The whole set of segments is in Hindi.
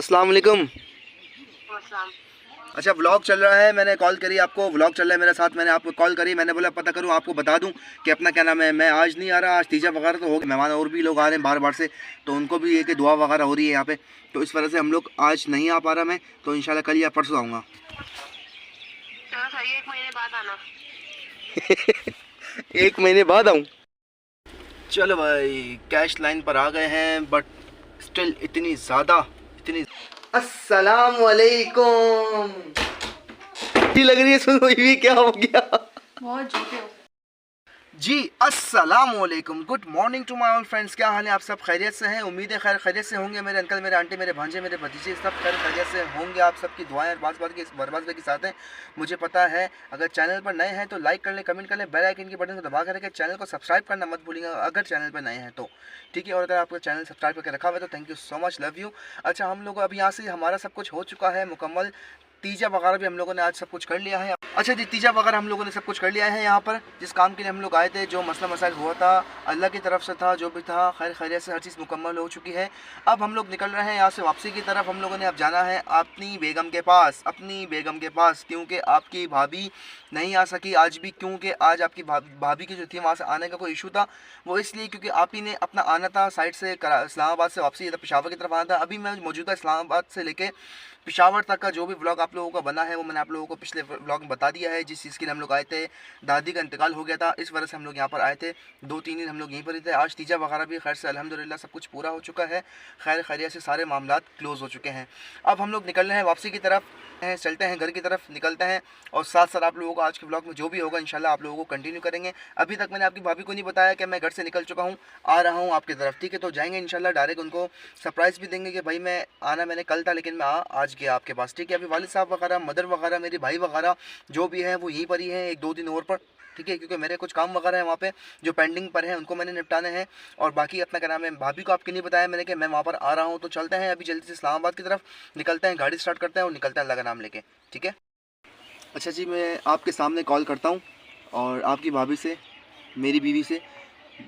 अस्सलाम वालेकुम। अस्सलाम। अच्छा, व्लॉग चल रहा है, मैंने कॉल करी आपको, व्लॉग चल रहा है मेरे साथ, मैंने आपको कॉल करी, मैंने बोला पता करूं, आपको बता दूं कि अपना क्या नाम है, मैं आज नहीं आ रहा, आज तीजा वगैरह तो हो गया, मेहमान और भी लोग आ रहे हैं बार बार से, तो उनको भी ये कि दुआ वगैरह हो रही है यहाँ पे, तो इस वजह से हम लोग आज नहीं आ पा रहा मैं, तो इंशाल्लाह कल या परसों आऊँगा। चलो सही है, 1 महीने बाद आना। 1 महीने बाद आऊँ? चलो भाई, कैश लाइन पर आ गए हैं, बट स्टिल इतनी ज़्यादा अस्सलाम वालेकुम। लग रही है, सुनो ये क्या हो गया? बहुत झूठे हो जी अस्सलाम वालेकुम, good morning to my all friends. क्या हाल है, आप सब खैरियत से हैं? उम्मीद है खैर खैरियत से होंगे। मेरे अंकल, मेरे आंटी, मेरे भांजे, मेरे भतीजे सब खैर खैरियत से होंगे। आप सबकी दुआएं और बात के साथ हैं, मुझे पता है। अगर चैनल पर नए हैं तो लाइक कर लें, कमेंट कर लें, बेल आइकन के बटन को दबा कर रखें, चैनल को सब्सक्राइब करना मत भूलिएगा अगर चैनल पर नए हैं तो, ठीक है। और अगर आपका चैनल सब्सक्राइब करके रखा हुआ है तो thank you so much, love you. अच्छा, हम लोग अब यहाँ से हमारा सब कुछ हो चुका है मुकम्मल, तीजा वगैरह भी हम लोगों ने आज सब कुछ कर लिया है। अच्छा जी, तीजा वगैरह हम लोगों ने सब कुछ कर लिया है। यहाँ पर जिस काम के लिए हम लोग आए थे, जो मसला मसाइल हुआ था, अल्लाह की तरफ से था, जो भी था खैर खैरियत से हर चीज़ मुकम्मल हो चुकी है। अब हम लोग निकल रहे हैं यहाँ से वापसी की तरफ। हम लोगों ने अब जाना है अपनी बेगम के पास, क्योंकि आपकी भाभी नहीं आ सकी आज भी, क्योंकि आज आपकी भाभी की जो थी वहाँ से आने का कोई इशू था। वो इसलिए क्योंकि आप ही ने अपना आना था साइड से, इस्लामाबाद से वापसी पेशावर की तरफ आना था। अभी मैं मौजूदा इस्लामाबाद से लेके पेशावर तक का जो भी व्लॉग आप लोगों का बना है वो मैंने आप लोगों को पिछले व्लॉग में बता दिया है। जिस चीज़ के लिए हम लोग आए थे, दादी का इंतकाल हो गया था, इस वजह से हम लोग यहाँ पर आए थे। 2-3 दिन हम लोग यहीं पर ही थे। आज तीजा वगैरह भी खैर से अल्हम्दुलिल्लाह सब कुछ पूरा हो चुका है, खैर खैरियत से सारे मामलात क्लोज़ हो चुके हैं। अब हम लोग निकल रहे हैं वापसी की तरफ, चलते हैं घर की तरफ, निकलते हैं। और साथ साथ आप लोगों को आज के व्लॉग में जो भी होगा इंशाल्लाह आप लोगों को कंटिन्यू करेंगे। अभी तक मैंने आपकी भाभी को नहीं बताया कि मैं घर से निकल चुका हूँ, आ रहा हूँ आपकी तरफ, ठीक है। तो जाएंगे इंशाल्लाह, डायरेक्ट उनको सरप्राइज़ भी देंगे कि भाई मैं आना मैंने कल था लेकिन मैं आज गया आपके पास, ठीक है। अभी वालिद साहब वगैरह, मदर वगैरह, मेरे भाई वगैरह जो भी हैं वो यहीं पर ही हैं 1-2 दिन और पर, ठीक है, क्योंकि मेरे कुछ काम वगैरह हैं वहाँ पे जो पेंडिंग पर हैं, उनको मैंने निपटाने हैं। और बाकी अपना क्या नाम है, भाभी को आपके नहीं बताया मैंने कि मैं वहाँ पर आ रहा हूँ। तो चलते हैं अभी जल्दी से इस्लामाबाद की तरफ, निकलते हैं, गाड़ी स्टार्ट करते हैं और निकलते हैं अल्लाह का नाम लेके, ठीक है। अच्छा जी, मैं आपके सामने कॉल करता हूँ और आपकी भाभी से, मेरी बीवी से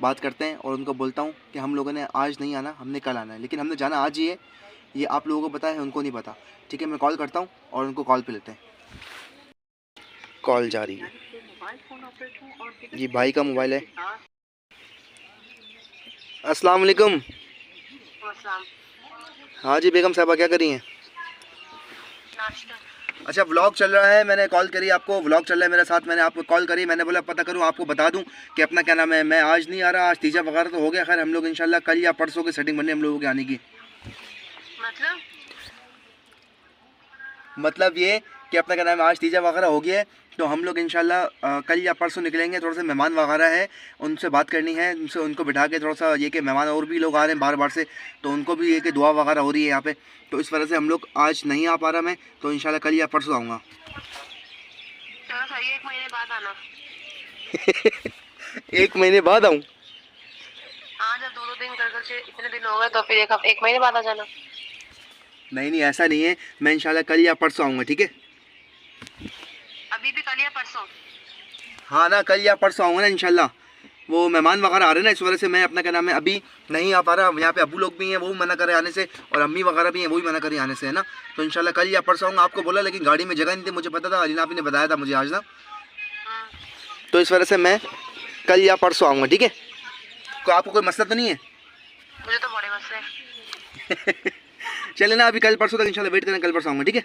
बात करते हैं और उनको बोलता हूँ कि हम लोगों ने आज नहीं आना, हमने कल आना है, लेकिन हमने जाना आज ही है। ये आप लोगों को पता है, उनको नहीं पता, ठीक है। मैं कॉल करता हूँ और उनको कॉल पे लेते हैं। कॉल जा रही है जी, भाई का मोबाइल है। अस्सलाम वालेकुम। अस्सलाम। हाँ जी बेगम साहबा, क्या कर रही हैं? नाश्ता। अच्छा, व्लॉग चल रहा है, मैंने कॉल करी आपको, व्लॉग चल रहा है मेरे साथ, मैंने आपको कॉल करी, मैंने बोला पता करूं, आपको बता दूं कि अपना क्या नाम है, मैं आज नहीं आ रहा, आज तीजा वगैरह तो हो गया, खैर हम लोग इंशाल्लाह कल या परसों की सेटिंग बनी हम लोगों के आने की। मतलब ये कि अपना क्या नाम है, आज तीजा वगैरह हो गया है, तो हम लोग इंशाल्लाह कल या परसों निकलेंगे। थोड़ा सा मेहमान वगैरह है, उनसे बात करनी है, उनसे उनको बिठा के थोड़ा सा ये कि मेहमान और भी लोग आ रहे हैं बार बार से, तो उनको भी ये कि दुआ वगैरह हो रही है यहाँ पे, तो इस वजह से हम लोग आज नहीं आ पा रहा मैं, तो इंशाल्लाह कल या परसों आऊँगा। चलो सही है, 1 महीने बाद आना। 1 महीने बाद आऊँ? हाँ, जब 2-2 दिन कर के इतने दिन हो गए तो फिर 1 महीने बाद आ जाना। नहीं नहीं, ऐसा नहीं है, मैं इंशाल्लाह कल या परसों आऊँगा, ठीक है। अभी भी कल या परसों? हाँ ना, कल या परसों आऊँगा ना इंशाल्लाह। वो मेहमान वगैरह आ रहे हैं ना, इस वजह से मैं अपना क्या नाम है अभी नहीं आ पा रहा। यहाँ पे अबू लोग भी हैं, वो भी मना कर रहे आने से, और अम्मी वगैरह भी हैं, वो भी मना कर रहे आने से, है ना। तो इंशाल्लाह कल या परसों आऊँगा। आपको बोला लेकिन गाड़ी में जगह नहीं थी, मुझे पता था, अलीना आपी ने बताया था मुझे आज ना, तो इस वजह से मैं कल या परसों आऊँगा, ठीक है। तो आपको कोई मसला तो नहीं है? मुझे तो बड़े मसले चले ना, अभी कल परसों तक इंशाल्लाह वेट करें, कल परसों आऊँगा, ठीक है।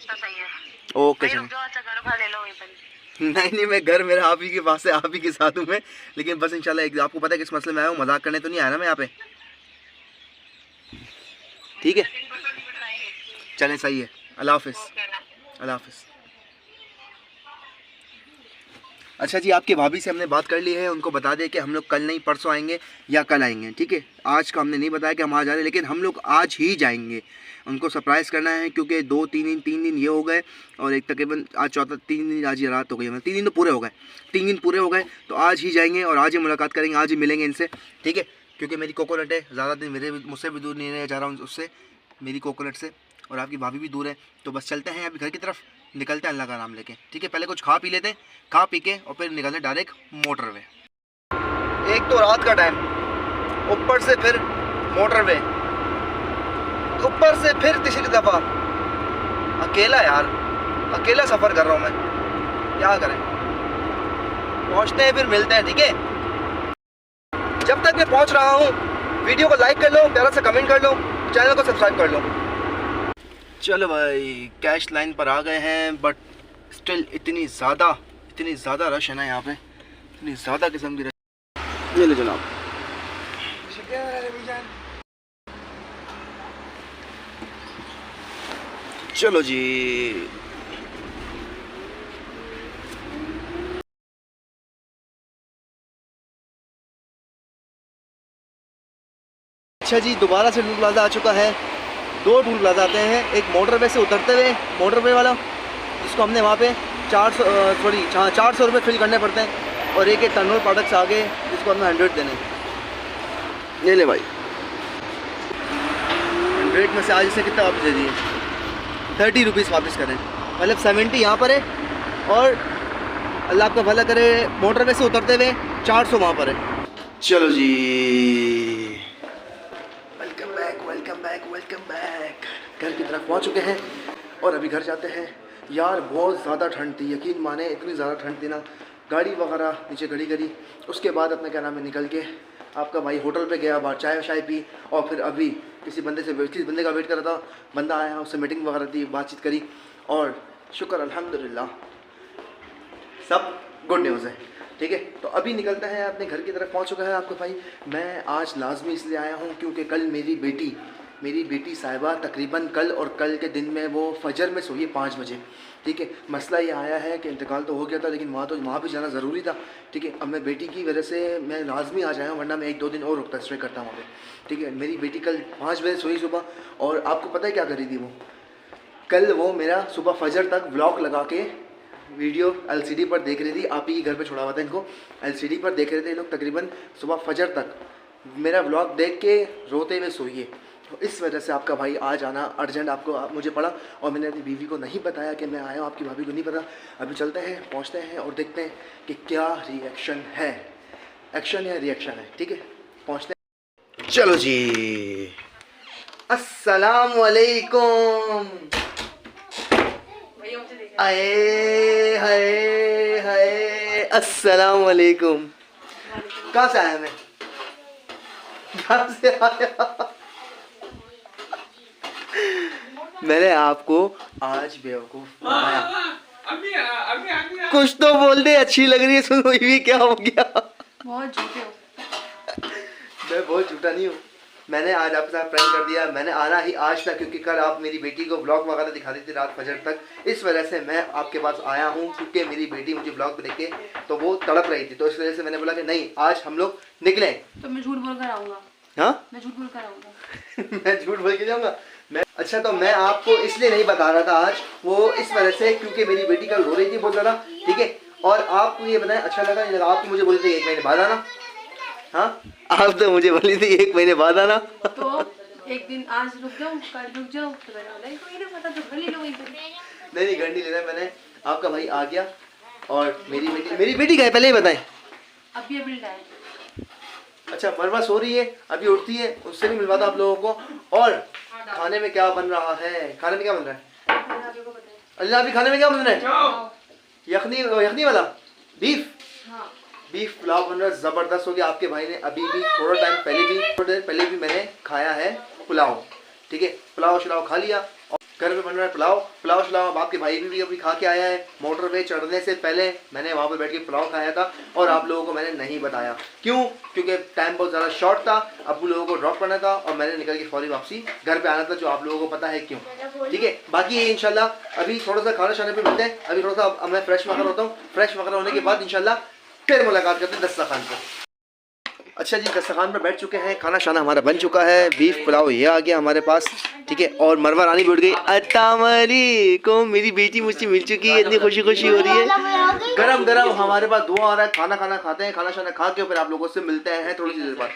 तो सही है, ओके रुक जाओ, अच्छा घर खा ले लो वहीं पर। नहीं, मैं घर मेरा आप ही के पास है, आप ही के साथ हूँ मैं, लेकिन बस इंशाल्लाह आपको पता है किस मसले में आया हूँ, मजाक करने तो नहीं आया ना मैं यहाँ पे, ठीक है। चलें, सही है, अल्लाह हाफिज़, अल्लाह हाफिज़। अच्छा जी, आपकी भाभी से हमने बात कर ली है, उनको बता दें कि हम लोग कल नहीं परसों आएंगे या कल आएंगे, ठीक है। आज का हमने नहीं बताया कि हम आज आ रहे हैं, लेकिन हम लोग आज ही जाएंगे, उनको सरप्राइज़ करना है, क्योंकि 3 दिन ये हो गए, और एक तकरीबन आज चौथा 3 दिन, आज ये रात हो गई, मतलब 3 दिन तो पूरे हो गए, 3 दिन पूरे हो गए, तो आज ही जाएंगे और आज ही मुलाकात करेंगे, आज ही मिलेंगे इनसे, ठीक है। क्योंकि मेरी कोकोनट है, ज़्यादा दिन मुझसे भी दूर नहीं रहने जा रहा हूँ उससे, मेरी कोकोनट से, और आपकी भाभी भी दूर है, तो बस चलते हैं अभी घर की तरफ, निकलते हैं अल्लाह का नाम लेके, ठीक है। पहले कुछ खा पी लेते हैं, खा पी के और फिर निकलते डायरेक्ट मोटरवे। एक तो रात का टाइम, ऊपर से फिर मोटरवे, ऊपर से फिर तीसरी दफ़ा अकेला यार, अकेला सफ़र कर रहा हूँ मैं, क्या करें। पहुँचते हैं फिर मिलते हैं, ठीक है। जब तक मैं पहुँच रहा हूँ वीडियो को लाइक कर लो, प्यारा सा कमेंट कर लो, चैनल को सब्सक्राइब कर लो। चलो भाई कैश लाइन पर आ गए हैं, बट स्टिल इतनी ज़्यादा रश है ना यहाँ पे, इतनी ज़्यादा किस्म की रश। ये लो जनाब। चलो जी। अच्छा जी, दोबारा से टूल प्लाजा आ चुका है। दो टूल प्लाजा आते हैं, एक मोटरवे से उतरते हुए, मोटरवे वाला जिसको हमने वहाँ पे 400 रुपये फिल करने पड़ते हैं, और एक टर्नोल प्रोडक्ट से आगे जिसको हमें 100 देने। ये ले भाई 100 में से आज इसे कितना वापस दे दिए, 30 रुपीज़ वापस करें, मतलब 70 यहाँ पर है, और अल्लाह आपका भला करे मोटरवे से उतरते हुए 400 वहाँ पर है। चलो जी, वेलकम बैक। घर की तरफ पहुंच चुके हैं और अभी घर जाते हैं। यार बहुत ज़्यादा ठंड थी, यकीन माने इतनी ज़्यादा ठंड थी ना, गाड़ी वगैरह नीचे खड़ी करी। उसके बाद अपने क्या नाम है निकल के आपका भाई होटल पे गया, बाहर चाय पी, और फिर अभी किसी बंदे का वेट कर रहा था। बंदा आया, उससे मीटिंग वगैरह थी, बातचीत करी, और शुक्र अल्हम्दुलिल्लाह सब गुड न्यूज़ है, ठीक है। तो अभी निकलते हैं, अपने घर की तरफ पहुंच चुका है आपका भाई। मैं आज लाजमी इसलिए आया हूं क्योंकि कल मेरी बेटी साहिबा तकरीबन कल के दिन में वो फजर में सोई 5 बजे, ठीक है। मसला ये आया है कि इंतकाल तो हो गया था, लेकिन वहाँ भी जाना ज़रूरी था, ठीक है। अब मैं बेटी की वजह से मैं लाजमी आ जाया हूँ, वरना मैं 1-2 दिन और रुकता स्टे करता वहाँ पे, ठीक है। मेरी बेटी कल 5 बजे सोई सुबह, और आपको पता है क्या करी थी वो? कल वो मेरा सुबह फजर तक व्लॉग लगा के वीडियो LCD पर देख रही थी। आप ही के घर पे छोड़ा हुआ था इनको, LCD पर देख रहे थे ये लोग तकरीबन सुबह फजर तक, मेरा व्लॉग देख के रोते हुए सोइए। तो इस वजह से आपका भाई आज आना अर्जेंट मुझे पड़ा, और मैंने अपनी बीवी को नहीं बताया कि मैं आया हूँ, आपकी भाभी को नहीं पता। अभी चलते हैं, पहुँचते हैं और देखते हैं कि क्या रिएक्शन है, एक्शन या रिएक्शन है, ठीक है। पहुँचते हैं, चलो जी। अस्सलाम वालेकुम। आए हाय हाय, अस्सलाम वालेकुम। कहाँ से आया मैं? कहाँ से आया? मैंने आपको आज बेवकूफ बनाया। कुछ तो बोल दे, अच्छी लग रही है, सुनो भी क्या हो गया? बहुत झूठे हो। मैं बहुत झूठा नहीं हूँ, मैंने आज आपके साथ प्रैंक कर दिया। मैंने आना ही आज था क्योंकि कल आप मेरी बेटी को ब्लॉग वगैरह दिखा दी थी रात फजर तक, इस वजह से मैं आपके पास आया हूँ, क्योंकि मेरी बेटी मुझे ब्लॉग पे देख के तो वो तड़प रही थी, तो इस वजह से मैंने बोला कि नहीं आज हम लोग निकलें। तो मैं झूठ बोल कर आऊँगा। हाँ मैं झूठ बोल कर आऊँगा। मैं झूठ बोल के जाऊँगा मैं? अच्छा, तो मैं आपको इसलिए नहीं बता रहा था आज, वो इस वजह से क्योंकि मेरी बेटी कल रो रही थी बहुत ज़्यादा, ठीक है। और आपको ये बताएं अच्छा लगा नहीं लगा? आपको मुझे बोली थी 1 महीने बाद आना, हाँ आप तो मुझे बोली थी 1 महीने बाद आना। तो एक दिन आज रुक जाओ, कल रुक जाओ, तो मैंने बोला कोई नहीं पता, तो घर ले लो वहीं पर। नहीं घर नहीं लेना मैंने, आपका भाई आ गया, और मेरी बेटी गए पहले ही बताएं। अभी अवेलेबल है। अच्छा, मरवा सो रही है, अभी उठती है, उससे भी मिलवाता आप लोगों को। और खाने में क्या बन रहा है? खाने में क्या बन रहा है? अल्लाह, अभी खाने में क्या बन रहा है? यखनी वाला बीफ। हाँ। बीफ पुलाव बन रहा है, ज़बरदस्त हो गया। आपके भाई ने अभी भी थोड़ी देर पहले भी मैंने खाया है पुलाव, ठीक है। पुलाव शुलाव खा लिया, और घर पे बन रहा है पुलाव शुलाव। आपके भाई भी अभी खा के आया है। मोटरवे चढ़ने से पहले मैंने वहाँ पर बैठ के पुलाव खाया था, और आप लोगों को मैंने नहीं बताया। क्यों? क्योंकि टाइम बहुत ज़्यादा शॉर्ट था, अबू लोगों को ड्रॉप करना था, और मैंने निकल के फौरी वापसी घर पे आना था, जो आप लोगों को पता है क्यों, ठीक है। बाकी ये इंशाल्लाह अभी थोड़ा सा खाना शाने पे मिलते हैं। अभी थोड़ा सा अब मैं फ्रेश वगैरह होता हूँ, फ्रेश वगैरह होने के बाद इंशाल्लाह फिर मुलाकात करते हैं दस्तरखान पर। अच्छा जी, दस्तरखान पर बैठ चुके हैं, खाना शाना हमारा बन चुका है, बीफ पुलाव ये आ गया हमारे पास, ठीक है। और मरवा रानी बैठ गई। अत्तामरी को मेरी बेटी मुझसे मिल चुकी है, इतनी खुशी हो रही है। गरम गरम हमारे पास दुआ आ रहा है, खाना खाते हैं, खाना शाना खा के फिर आप लोगों से मिलते हैं थोड़ी सी देर बाद।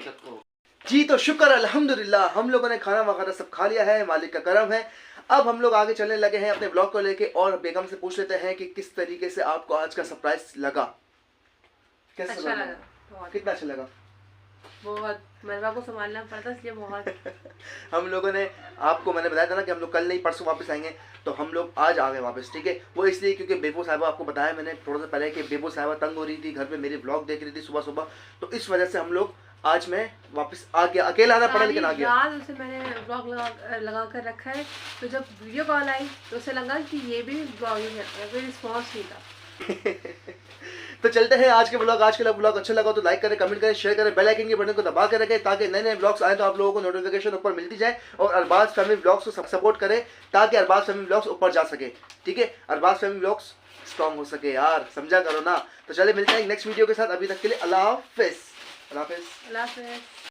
जी तो शुक्र अल्हम्दुलिल्लाह, हम लोगों ने खाना वगैरह सब खा लिया है, मालिक का करम है। अब हम लोग आगे चलने लगे हैं अपने ब्लॉग को लेके, और बेगम से पूछ लेते हैं कि किस तरीके से आपको आज का सरप्राइज लगा। कैसा अच्छा लगा? कितना अच्छा लगा? बहुत। मरवा को संभालना पड़ता इसलिए बहुत। हम लोगों ने आपको मैंने बताया था ना कि हम लोग कल नहीं परसों वापस आएंगे, तो हम लोग आज आ गए वापस, ठीक है। वो इसलिए क्योंकि बेबो साहिबा, आपको बताया मैंने थोड़ा सा पहले कि बेबो साहिबा तंग हो रही थी घर पे, मेरी व्लॉग देख रही थी सुबह सुबह, तो इस वजह से हम लोग आज मैं वापस आ गया, अकेला आना पड़ा लेकिन आ गया। रात उसे मैंने ब्लॉग लगा कर रखा है, तो जब वीडियो कॉल आई तो उसे लगा कि ये भी ब्लॉगिंग है, कोई रिस्पॉन्स नहीं था। तो चलते हैं आज के ब्लॉग। आज के ब्लॉग अच्छा लगा तो लाइक करें, कमेंट करें, शेयर करें, बेल आइकन के बटन को दबा कर रखें ताकि नए नए ब्लॉग्स आए तो आप लोगों को नोटिफिकेशन ऊपर मिलती जाए, और अरबाज फैमिली ब्लॉग्स को सपोर्ट करें ताकि अरबाज फैमिली ब्लॉग्स ऊपर जा सके, ठीक है। अरबाज फैमिली ब्लॉग्स स्ट्रॉन्ग हो सके यार, समझा करो ना। तो चलिए मिलते हैं नेक्स्ट वीडियो के साथ, अभी तक के लिए अल्लाह हाफिज़। अल्लाह हाफिज़।